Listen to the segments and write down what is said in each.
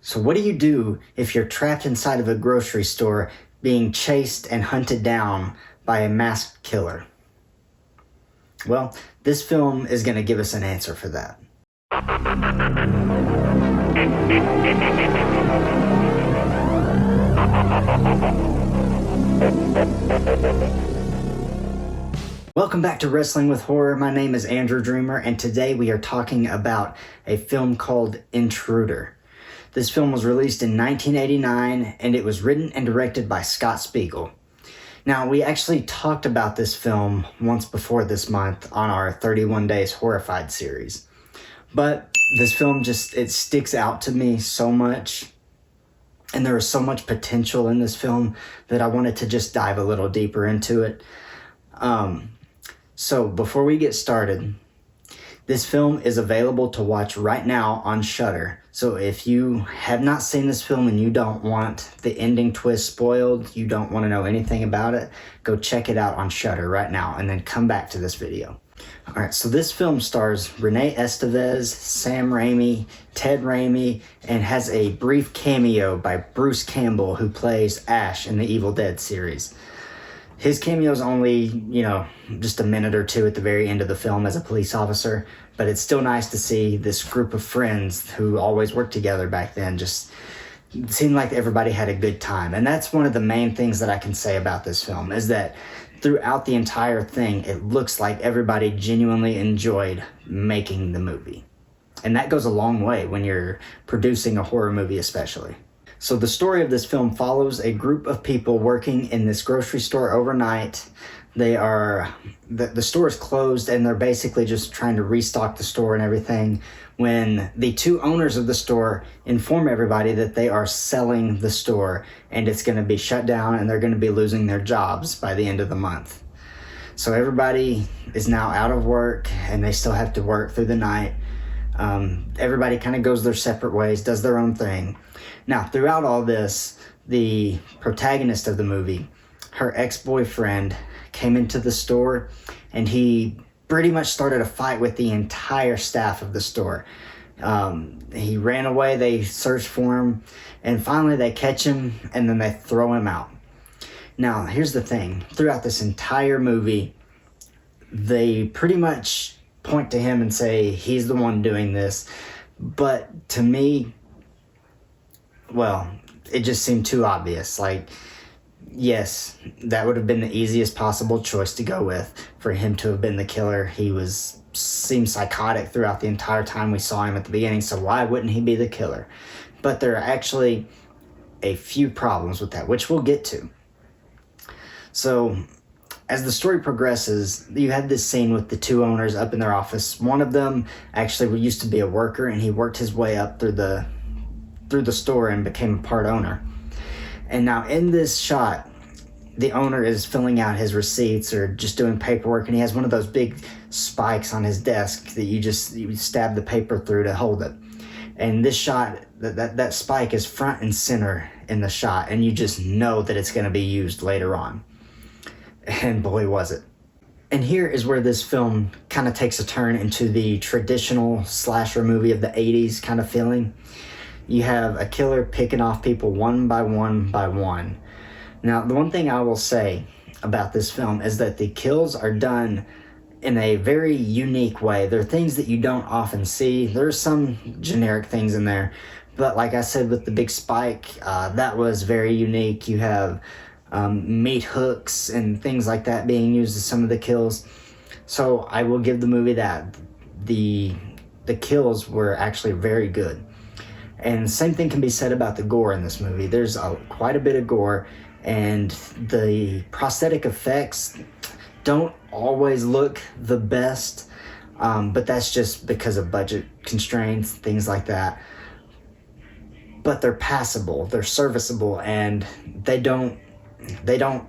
So what do you do if you're trapped inside of a grocery store being chased and hunted down by a masked killer? Well, this film is going to give us an answer for that. Welcome back to Wrestling with Horror. My name is Andrew Dreamer, and today we are talking about a film called Intruder. This film was released in 1989, and it was written and directed by Scott Spiegel. Now, we actually talked about this film once before this month on our 31 Days Horrified series. But this film it sticks out to me so much, and there is so much potential in this film that I wanted to just dive a little deeper into it. So before we get started, this film is available to watch right now on Shudder. So if you have not seen this film and you don't want the ending twist spoiled, you don't want to know anything about it, go check it out on Shudder right now and then come back to this video. All right, so this film stars Renee Estevez, Sam Raimi, Ted Raimi, and has a brief cameo by Bruce Campbell, who plays Ash in the Evil Dead series. His cameo is only, just a minute or two at the very end of the film as a police officer, but it's still nice to see this group of friends who always worked together back then. Just seemed like everybody had a good time. And that's one of the main things that I can say about this film, is that throughout the entire thing, it looks like everybody genuinely enjoyed making the movie. And that goes a long way when you're producing a horror movie especially. So the story of this film follows a group of people working in this grocery store overnight. The store is closed, and they're basically just trying to restock the store and everything, when the two owners of the store inform everybody that they are selling the store and it's going to be shut down and they're going to be losing their jobs by the end of the month. So everybody is now out of work and they still have to work through the night. Everybody kind of goes their separate ways, does their own thing. Now, throughout all this, the protagonist of the movie, her ex-boyfriend, came into the store and he pretty much started a fight with the entire staff of the store. He ran away, they searched for him, and finally they catch him and then they throw him out. Now, here's the thing. Throughout this entire movie, they pretty much point to him and say he's the one doing this. But to me, well, it just seemed too obvious. Like, yes, that would have been the easiest possible choice to go with, for him to have been the killer. He seemed psychotic throughout the entire time we saw him at the beginning, so why wouldn't he be the killer? But there are actually a few problems with that, which we'll get to. So, as the story progresses, you have this scene with the two owners up in their office. One of them actually used to be a worker, and he worked his way up through the store and became a part owner. And now in this shot, the owner is filling out his receipts or just doing paperwork, and he has one of those big spikes on his desk that you stab the paper through to hold it. And this shot, that spike is front and center in the shot, and you just know that it's going to be used later on. And boy, was it. And here is where this film kind of takes a turn into the traditional slasher movie of the 80s kind of feeling. You have a killer picking off people one by one by one. Now, the one thing I will say about this film is that the kills are done in a very unique way. There are things that you don't often see. There's some generic things in there. But like I said, with the big spike, that was very unique. You have meat hooks and things like that being used as some of the kills. So I will give the movie that. The kills were actually very good. And the same thing can be said about the gore in this movie. There's quite a bit of gore, and the prosthetic effects don't always look the best, but that's just because of budget constraints, things like that. But they're passable, they're serviceable, and they don't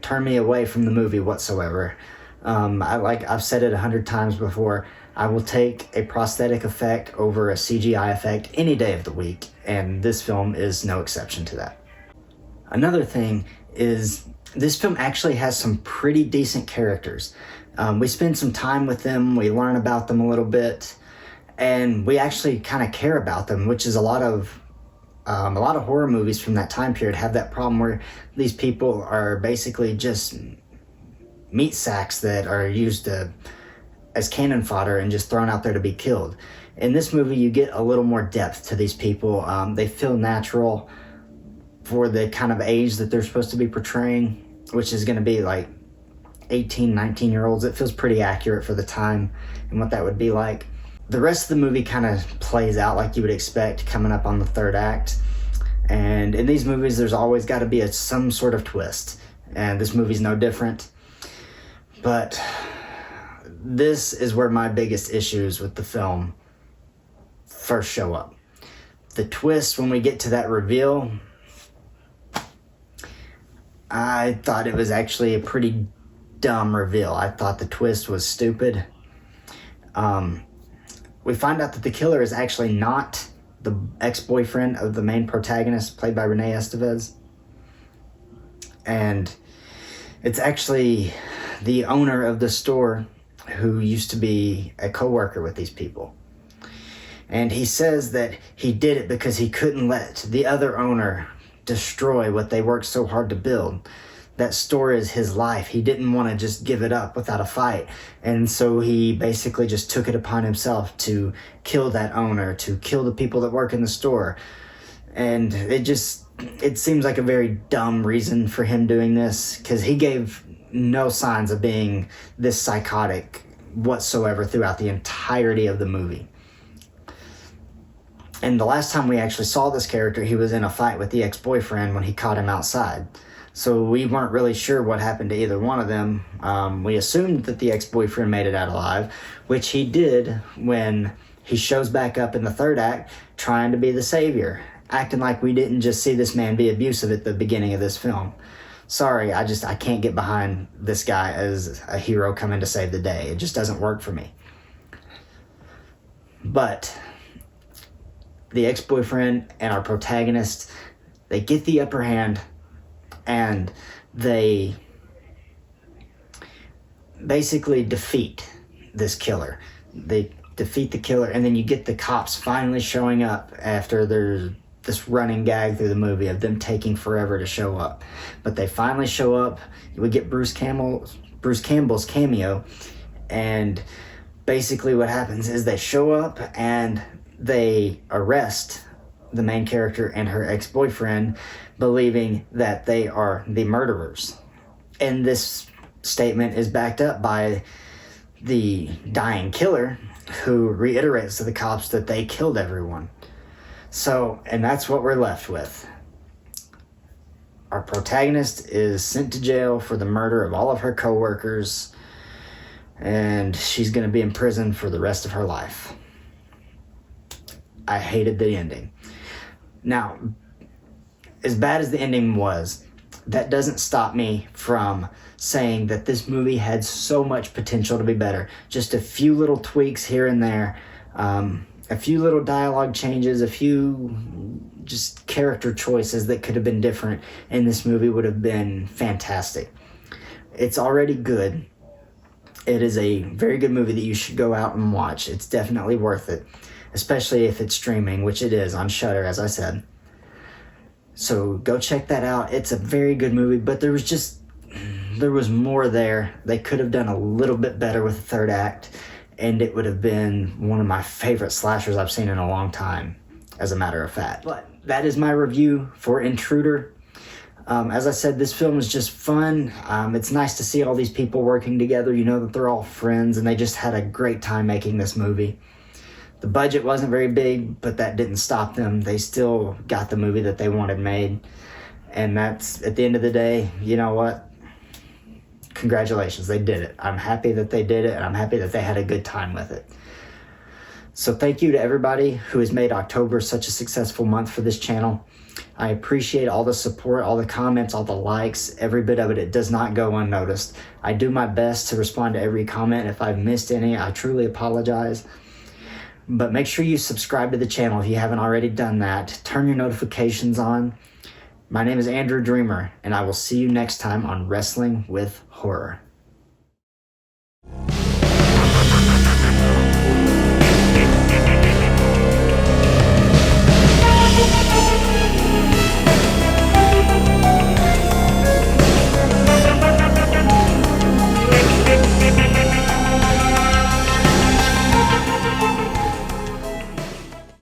turn me away from the movie whatsoever. I've said it 100 times before, I will take a prosthetic effect over a CGI effect any day of the week, and this film is no exception to that. Another thing is, this film actually has some pretty decent characters. We spend some time with them, we learn about them a little bit, and we actually kind of care about them, which is a lot of A lot of horror movies from that time period have that problem where these people are basically just meat sacks that are used as cannon fodder and just thrown out there to be killed. In this movie, you get a little more depth to these people. They feel natural for the kind of age that they're supposed to be portraying, which is going to be like 18, 19-year-olds. It feels pretty accurate for the time and what that would be like. The rest of the movie kind of plays out like you would expect coming up on the third act. And in these movies, there's always got to be some sort of twist. And this movie's no different. But this is where my biggest issues with the film first show up. The twist, when we get to that reveal, I thought it was actually a pretty dumb reveal. I thought the twist was stupid. We find out that the killer is actually not the ex-boyfriend of the main protagonist, played by Renee Estevez. And it's actually the owner of the store who used to be a co-worker with these people. And he says that he did it because he couldn't let the other owner destroy what they worked so hard to build. That store is his life. He didn't want to just give it up without a fight. And so he basically just took it upon himself to kill that owner, to kill the people that work in the store. And it seems like a very dumb reason for him doing this, because he gave no signs of being this psychotic whatsoever throughout the entirety of the movie. And the last time we actually saw this character, he was in a fight with the ex-boyfriend when he caught him outside. So we weren't really sure what happened to either one of them. We assumed that the ex-boyfriend made it out alive, which he did when he shows back up in the third act trying to be the savior, acting like we didn't just see this man be abusive at the beginning of this film. Sorry, I can't get behind this guy as a hero coming to save the day. It just doesn't work for me. But the ex-boyfriend and our protagonist, they get the upper hand, and they basically defeat this killer. They defeat the killer, and then you get the cops finally showing up after there's this running gag through the movie of them taking forever to show up. But they finally show up. We get Bruce Campbell's cameo, and basically what happens is they show up and they arrest the main character and her ex-boyfriend, believing that they are the murderers. And this statement is backed up by the dying killer, who reiterates to the cops that they killed everyone. So, and that's what we're left with. Our protagonist is sent to jail for the murder of all of her co-workers, and she's going to be in prison for the rest of her life. I hated the ending. Now, as bad as the ending was, that doesn't stop me from saying that this movie had so much potential to be better. Just a few little tweaks here and there, a few little dialogue changes, a few just character choices that could have been different, and this movie would have been fantastic. It's already good. It is a very good movie that you should go out and watch. It's definitely worth it, especially if it's streaming, which it is on Shudder, as I said. So go check that out. It's a very good movie, but there was more there. They could have done a little bit better with the third act, and it would have been one of my favorite slashers I've seen in a long time, as a matter of fact. But that is my review for Intruder. As I said, this film is just fun. It's nice to see all these people working together. You know that they're all friends, and they just had a great time making this movie. The budget wasn't very big, but that didn't stop them. They still got the movie that they wanted made. And that's, at the end of the day, you know what? Congratulations, they did it. I'm happy that they did it, and I'm happy that they had a good time with it. So thank you to everybody who has made October such a successful month for this channel. I appreciate all the support, all the comments, all the likes, every bit of it. It does not go unnoticed. I do my best to respond to every comment. If I've missed any, I truly apologize. But make sure you subscribe to the channel if you haven't already done that. Turn your notifications on. My name is Andrew Dreamer, and I will see you next time on Wrestling with Horror.